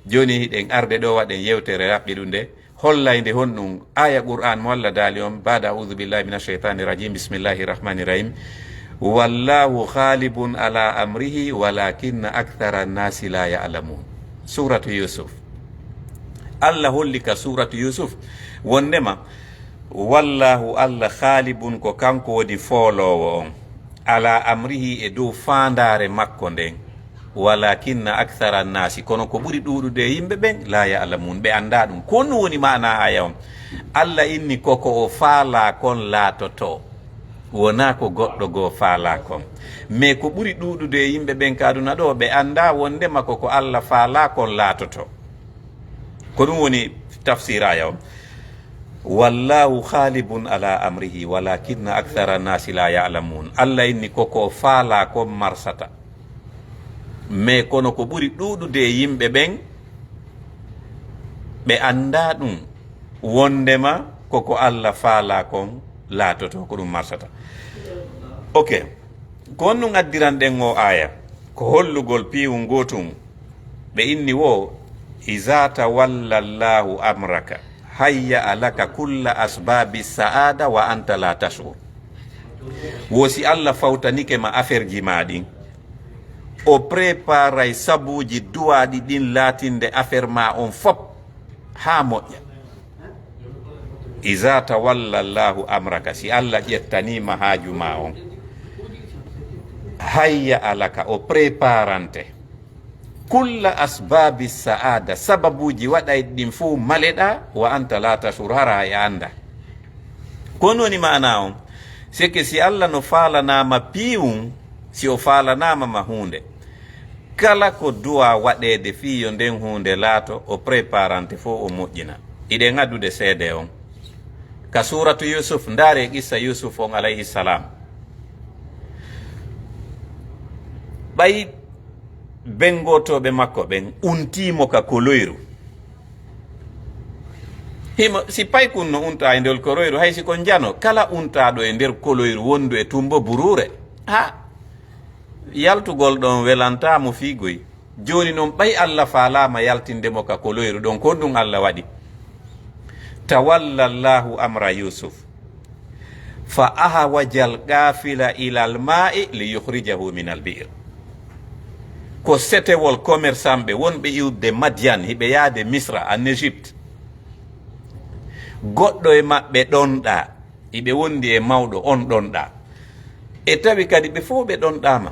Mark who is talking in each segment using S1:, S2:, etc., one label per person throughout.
S1: joni hiɗen arde ɗo waɗen yewtere raɓɓi ɗum nde hollayde honɗum aya qur'an mo Allah daali on bada audhu billahi min ashaitani rajim bismillahi rahmani rahim wallahu ghalibun ala amrihi walakinna akthara annasi la ya'lamun. suratu yusuf, Allah holli ka suratu yusuf wondema wallahu Allah ghalibun ko kanko woni foolowo on ala amrihi e dow fandare makko nden walakinna akthara annasi kono ko ɓuri ɗuɗude yimɓe ɓen la ya'lamun ɓe anda ɗum. ko ɗum woni mana aya on. Allah inni koko o faala kon laatoto, wona ko goɗɗo goo faala kon, mais ko ɓuri ɗuɗude yimɓe ɓen kaduna ɗo ɓe anda wondema koko Allah faala kon laatoto. ko ɗum woni tafsir aya on. wallahu ghalibun ala amrihi walakinna akthara annasi la ya'lamun. Allah inni koko faala kon marsata, mais kono ko ɓuri ɗuɗude yimɓe ɓen ɓe anda ɗum wondema koko Allah faala kon laatoto ko ɗum marsata. ok, ko honɗum addiran ɗen o aya ko hollugol piiwu gotum ɓe inni wo iza tawalla llahu amraka hayya alaka kulla asbabi sa'ada wa anta la tashur. wosi Allah fawtanike ma affaire ji maɗin o préparay sabuji duwaɗi ɗin latinde affaire ma on fop ha moƴƴa. iza tawalla llahu amraka, si Allah ƴettanima haaju ma on hayya alaka o préparante kulla asbabi sa'ada, sababuji waɗay ɗin fo maleɗa wa anta la tashur hara e anda. ko noni mana on sike si Allah no falanama piiwum, si o falanama ma hunde, kala ko duwa waɗede fiyo nden hunde laato o préparante fo o moƴƴina. iɗen addude seede on ka suratu yusuf, ndaare qissa yusuf on alayhi salam. ɓay bengotoɓe makko ɓen untimo ka koloyru. himo si pay kunno unta e nder koloyru, hay siko jano kala untaɗo e nder koloyru wondu e tumbo burure, ha yaltugol ɗon welantamo figoy. joni noon ɓay Allah falama yaltindemo ka koloyru ɗon, ko ɗum Allah waɗi. tawalla llahu amra yusuf fa ahawajal gafila ila alma'i li yukhrijahu min albi'r. ko setewol commerçant ɓe wonɓe iwde madian hiɓe yaade misra en égypte, goɗɗo e maɓɓe ɗonɗa hiɓe wondi e mawɗo on ɗonɗa, e tawi kadi ɓe fof ɓe ɗonɗama.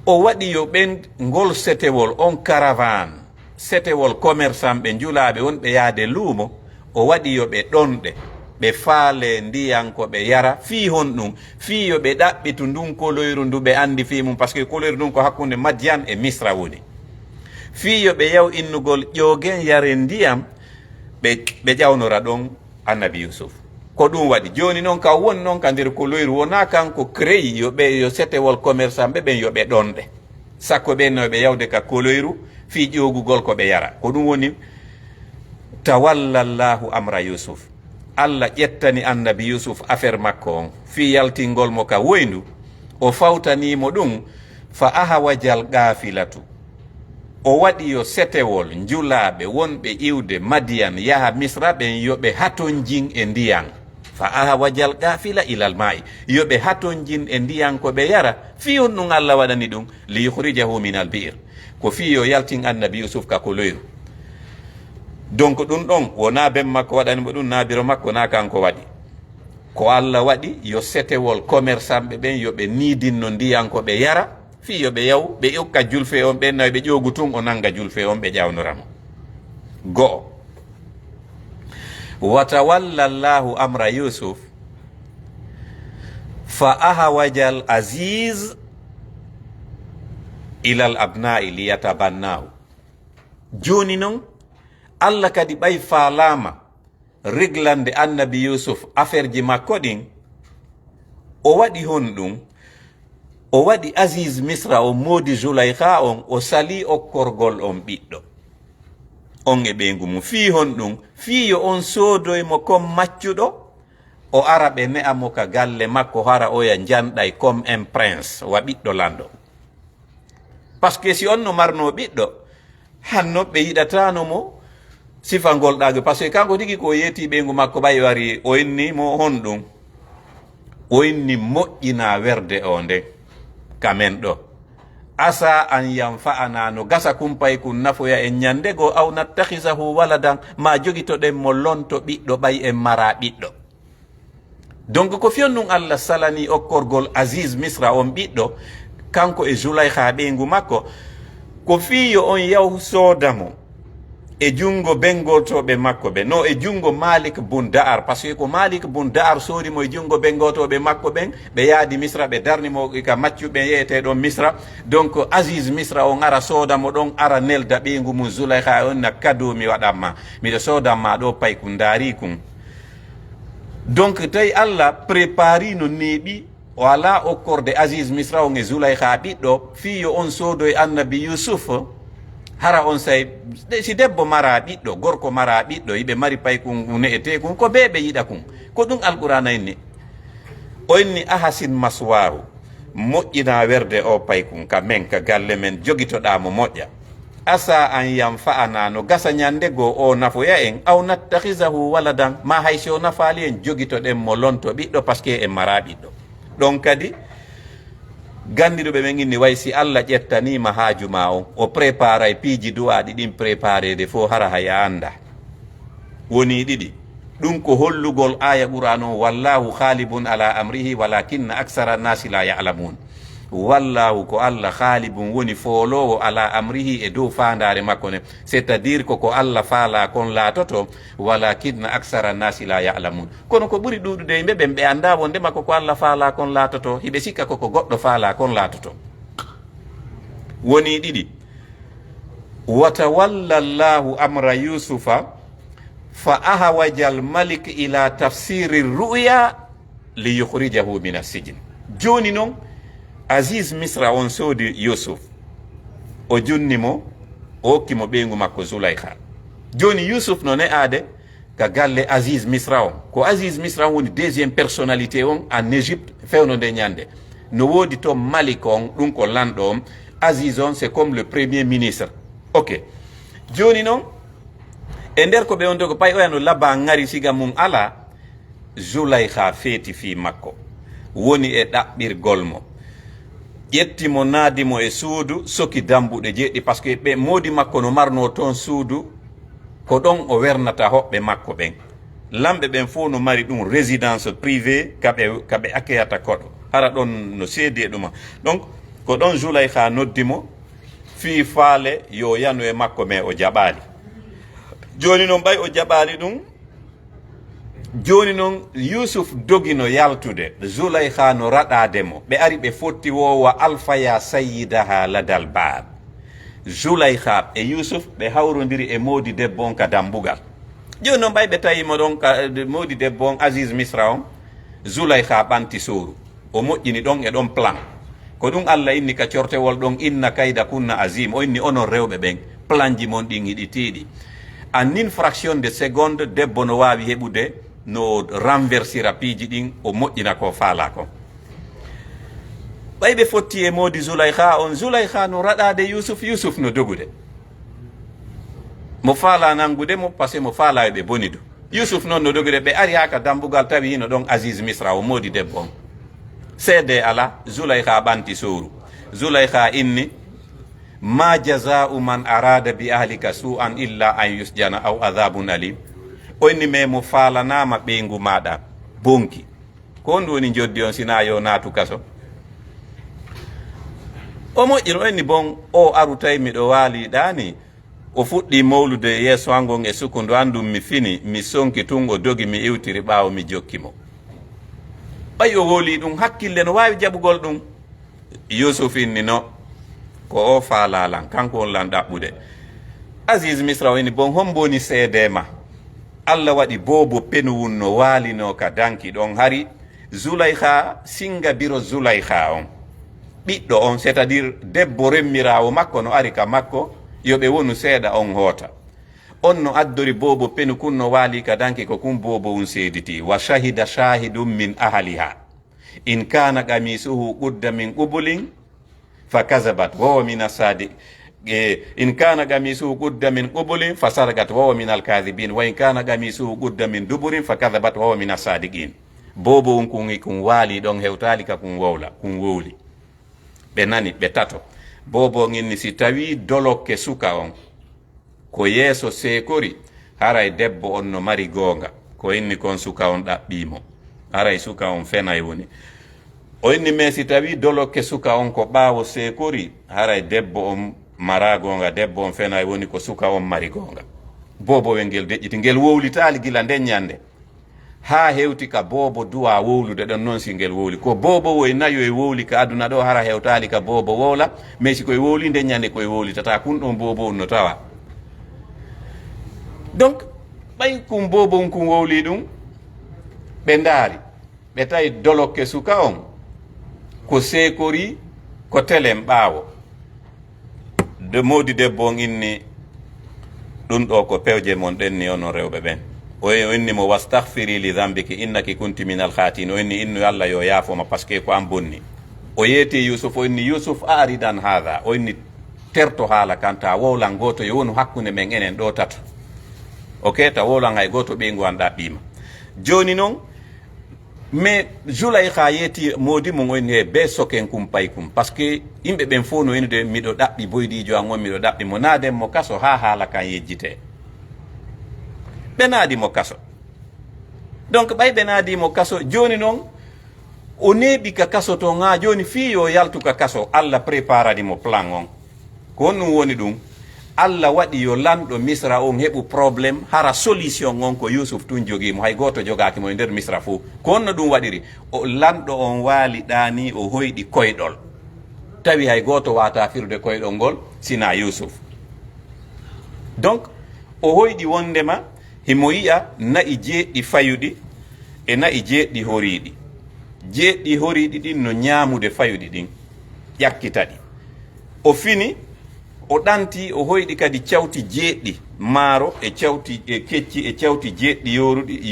S1: o waɗi yo ɓen ngol setewol on caravane setewol commerçant ɓe julaɓe wonɓe yaade luumo, o waɗi yo ɓe ɗonɗe ɓe faale ndiyan ko ɓe yara fi hon ɗum, fi yo ɓe ɗaɓɓitu ndun koloyru ndu ɓe andi fi mum, par ce que koloyru ndun ko hakkunde madian e misra woni. fi yo ɓe yaw innugol ƴoogen yare ndiyam ɓe ƴawnora ɗon annabi yusuf. ko ɗum waɗi joni noon ka woni noon ka nder koloyru wona kanko créyi yo setewol commerçant ɓe ɓen yo ɓe ɗonɗe sakko ɓen no ɓe yawde ka koloyru fi ƴoogugol ko ɓe yara. ko ɗum woni tawalla llahu amra yusuf. Allah ƴettani annabi yusuf affaire makko on fi yaltingol mo ka woyndu, o fawtanimo ɗum fa ahawajal gafilatu, o waɗi yo setewol julaɓe wonɓe iwde madiyan yaha misra ɓen yoɓe haton jin e ndiyan. fa ahawajal gafila ilal ma'i, yoɓe haton jin e ndiyan ko ɓe yara. fi on ɗum Allah waɗani ɗum li yukhrijahu min albi'r, ko fi yo yaltin annabi yusuf ka koloyru. donc ɗum ɗon wona ben makko waɗanimo ɗum, naabiro makko na kanko waɗi. ko Allah waɗi yo setewol commerçant ɓe ɓen yoɓe niidinno ndiyan ko ɓe yara fi yoɓe yaw ɓe ƴokka julfe on ɓen nayi ɓe ƴoogu tun o nanga julfe on ɓe ƴawnoramo. go'o wa tawalla llahu amra yusuf fa ahawajal aziz ilal abna'i liyatabannahu. joni noon Allah kadi ɓay faalama reglande annabi yusuf affaire ji makko ɗin, o waɗi hon ɗum, o waɗi aziz misra o moodi zulaykha on, o sali okkorgol on ɓiɗɗo on e ɓeygu mum fi hon ɗum, fi yo on soodoymo comme maccuɗo, o ara ɓe ne'amo ka galle makko hara oya janɗay comme un prince wa ɓiɗɗo lanɗo. par ce que si on no marno ɓiɗɗo hanno ɓe yiɗatano mo sifangol ɗago par ce que kanko tigi ko yeeti ɓeygu makko ɓay wari o inni mo hon ɗum o inni moƴƴina werde o nde kamen ɗo asa an yanfa'ana no gasa kumpay kun nafoya en ñande go aw nattahisahu waladan ma jogitoɗen mo lonto ɓiɗɗo ɓay en mara ɓiɗɗo. donc ko fiyonnun allah salani okkorgol Aziz Misra on ɓiɗɗo kanko e Zulaykha ɓeygu makko ko fiyo on yaw soodamo e jungo bengotoɓe makko ɓe no e jungo Malik bun Da'ar par ce que ko Malik bun Da'ar soodimo e jungo bengotoɓe makko ɓen ɓe yaadi Misra ɓe darnimo ka maccuɓe yeyete ɗon Misra donc Aziz Misra on ara soodamo ɗon ara nelda ɓeygu mum Zulaykha on na kado mi waɗanma miɗo soodanma ɗo pay ko daari kum donc tawi Allah prépari no neeɓi o ala okkorde Aziz Misra on e Zulaykha ɓiɗɗo fiyo on soodo e annabi Yusuf hara on say si debbo mara ɓiɗɗo gorko mara ɓiɗɗo yiɓe mari pay kum ne'ete kum ko ɓe yiɗa kum ko ɗum alqur'ana inni o inni ahasin maswahu moƴƴina werde o pay kum ka men ka galle men jogitoɗamo moƴƴa asa an yanfa'ana no gasa ñande go o nafoya en aw nattahisahu waladan ma haysi o nafali en jogitoɗen mo lonto ɓiɗɗo par ce que en mara ɓiɗɗo ɗon kadi gandiɗoɓe men inni way si Allah ƴettanima haaju ma on o préparay piiji duwaɗi ɗin préparede fo hara haya anda woni ɗiɗi ɗum ko hollugol aya ɓuran on wallahu khalibun ala amrihi walakinna aksara nasi la ya'lamun wallahu ko Allah khalibun woni foolowo ala amrihi e dow fandare makko ne c'est à dire ko Allah faala kon laatoto walakinna aksara nasi la ya'lamun kono ko ɓuri ɗuɗude yimɓe ɓen ɓe anda wondema ko Allah faala kon laatoto hiɓe sikka koko goɗɗo faala kon laatoto woni ɗiɗi watawalla llahu amra yusufa fa ahawaja al malik ila tafsiri ru'ya li yukhrijahu min as-sijn joni noon Aziz Misra on soodi Yusuf o junnimo o hokkimo ɓeygu makko Zulaykha joni Yusuf no ne'ade ka galle Aziz Misra on ko Aziz Misra on woni deuxiéme personnalité on en Égypte fewno nde ñande no woodi to Malik on ɗum ko lanɗo on Aziz on c'est comme le premier ministre ok joni noon e nder ko ɓe on to ko pay oyano laba ngari siga mum ala Zulaykha feeti fi makko woni e ɗaɓɓirgol mo ƴettimo naadimo e suudu soki dambuɗe jeeɗɗi par ce que ɓe moodi makko no marno toon suudu ko ɗon o wernata hoɓɓe makko ɓen lamɓe ɓen fof no mari ɗum résidence privé kaɓe akkeyata koɗo hara ɗon no seedi e ɗuma donc ko ɗon Zulaykha noddimo fii faale yo yanu e makko mais o jaɓaali joni noon ɓay o jaɓaali ɗum joni noon Yusuf dogino yaltude Zulaykha no raɗademo ɓe ari ɓe fotti wowa alfaya sayyidaha ladal bab Zulaykha e Yusuf ɓe hawrodiri e modi debbo on ka dambugal joni noon ɓay ɓe tawimo ɗon ka modi debbo on Aziz Misra on Zulaykha ɓanti sowru o moƴƴini ɗon e ɗon plan ko ɗum Allah inni ka cortewol ɗon inna kayda kunna azim o inni onon rewɓe ɓen plan ji mon ɗin hiɗitiɗi en une fraction de seconde debbo no wawi heɓude no renversira piiji ɗin o moƴƴina ko faala ko ɓay ɓe fotti e modi Zulaykha on Zulaykha no raɗade Yusuf no dogude mo faala nangude mo par ce que mo faala ɓe boni du Yusuf noon no dogude ɓe ari haka dambugal tawi hino ɗon Aziz Misra o modi debbo on seede ala Zulaykha ɓanti sowru Zulaykha inni ma jaza'u man arada bi ahlika su'an illa an yusjana aw adhabun alim o inni mais mo faalanama ɓeygu maɗa bonki ko on woni joddi on sina yo naatu kaso o moƴƴino o inni bon o aru tawi miɗo waaliɗani o fuɗɗi mawlude yeeso hangon e sukundu andum mi fini mi sonki tun o dogi mi iwtiri ɓaawo mi jokkimo ɓay o hooli ɗum hakkille no wawi jaɓugol ɗum Yusuf inni no ko o faalalan kanko on lan ɗaɓɓude Aziz Misra o inni bon homboni seedema Allah waɗi bobo penuwun no waalino ka danki ɗon hari Zulaykha singa biro Zulaykha on ɓiɗɗo on c'est à dire debbo remmirawo makko no ari ka makko yoɓe wonu seeɗa on hoota on no addori bobo penu kun no waali ka danki ko kun bobo un seediti wa shahida shahidum min ahliha in kana qamisuhu qudda min qubulin fa kazabat wawa min asadi in kana qamisuhu qudda min qubulin fa sadakat wa huwa min alkadhibin wa in kana qamisuhu qudda min duburin fa kadhabat wa huwa min asadiqin. Bobo on kun wali ɗon hewtali ka kun wowli ɓe nani ɓe tato. Bobo ngin si tawi dolokke suka on ko yeeso seekori haray debbo on no mari goonga ko inni kon suka on ɗaɓɓimo haray suka on fenay woni o inni mais si tawi dolokke suka on ko ɓaawo seekori haray debbo on mara goonga debbo on fenay woni ko suka on mari goonga. Bobo wel ngel deƴƴiti ngel wowlitali gila nden ñande ha hewti ka bobo duwa wowlude ɗon noon si ngel wowli ko bobo woy nayo e wowli ka aduna ɗo hara hewtali ka bobo wowla mais si koye wowli nden ñande koye wowlitata kun ɗon bobo on no tawa. Donc ɓay kum bobo on kum wowli ɗum ɓe ndaari ɓe tawi dolokke suka on ko seekori ko telen ɓaawo de modi debbo on inni ɗum ɗo ko pewje mon ɗenni onon rewɓe ɓen o inni mo wastahfiri li dambiki innaki kunti min alkhatin o inni innu Allah yo yaafoma par ce que ko an bonni. O yeeti Yusuf o inni Yusuf aridan hada o inni terto haala kanta wowlan goto yo wonu hakkunde men enen ɗo tato ok ta wowlan hay goto ɓeygu an ɗaɓɓima joni noon mais Zulaykha yeeti modi mum o inni he be soken kum pay kum par ce que yimɓe ɓen fof no innude miɗo ɗaɓɓi boydijo an on miɗo ɗaɓɓi mo naaden mo kaso ha haala kan yejjite ɓe naadimo kaso. Donc ɓay ɓe naadimo kaso joni noon o neeɓi ka kaso to ga joni fi yo yaltu ka kaso Allah préparanimo plan on ko honɗum woni ɗum Allah waɗi yo lanɗo misra on heɓu probléme hara solution on ko Yusuf tun joguimo hay goto jogakimo e nder misra fo ko honno ɗum waɗiri o lanɗo on waali ɗani o hoyɗi koyɗol tawi hay goto wata firde koyɗol ngol sina Yusuf. Donc o hoyɗi wondema himo yiya na'i jeeɗɗi fayuɗi e na'i jeeɗɗi horiɗi. Jeeɗɗi horiɗi ɗin no ñaamude fayuɗi ɗin ƴakkita ɗi o fini o ɗanti o hoyɗi kadi cawti jeeɗɗi maaro e cawti e kecci e cawti jeeɗɗi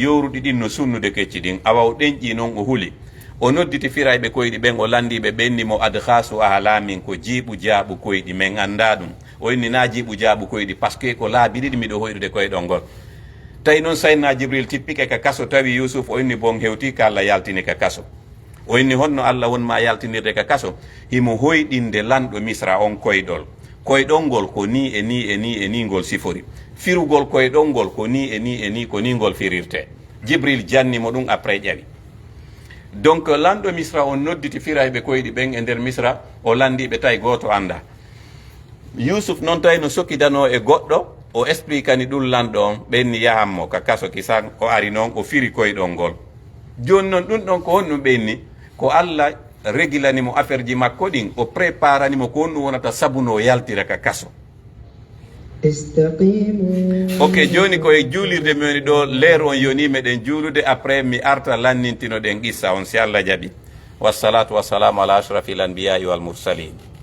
S1: yoruɗi ɗin no sunnude kecci ɗin awa o ɗenƴi noon o huli o nodditi firayɓe koyɗi ɓen o landiɓe ɓenni mo adhasu ahlamin ko jiiɓu jaaɓu koyɗi men anda ɗum o inni na jiiɓu jaaɓu koyɗi par ce que ko laabi ɗiɗi miɗo hoyɗude koyɗol ngol. Tawi noon Sayyidina Jibril tippike ka kaso tawi Yusuf o inni bon hewti ka Allah yaltini ka kaso o inni honno Allah wonma yaltinirde ka kaso himo hoyɗinde lanɗo misra on koyɗol ngol ko ni e ni e ni e ni ngol sifori firugol koyɗol ngol ko ni e ni e ni ko ni ngol firirte. Jibril jannimo ɗum après ƴawi. Donc lanɗo misra on nodditi firayɓe koyɗi ɓen e nder misra o landiɓe tawi goto anda. Yusuf noon tawi no sokkidano e goɗɗo o expliquani ɗum lanɗo on ɓenni yahanmo ka kaso kisan o ari noon o firi koyɗol ngol. Joni noon ɗum ɗon ko honɗum ɓenni ko Allah regilanimo affaire ji makko ɗin o préparanimo ko honɗum wonata sabu no yaltira ka kaso. Ok joni koye juulirde mi woni ɗo leero on yoni meɗen juulude après mi arta lannintino ɗen qissa on si Allah jaɓi. Wassalatu wassalamu ala ashrafil anbiyai wal mursalin.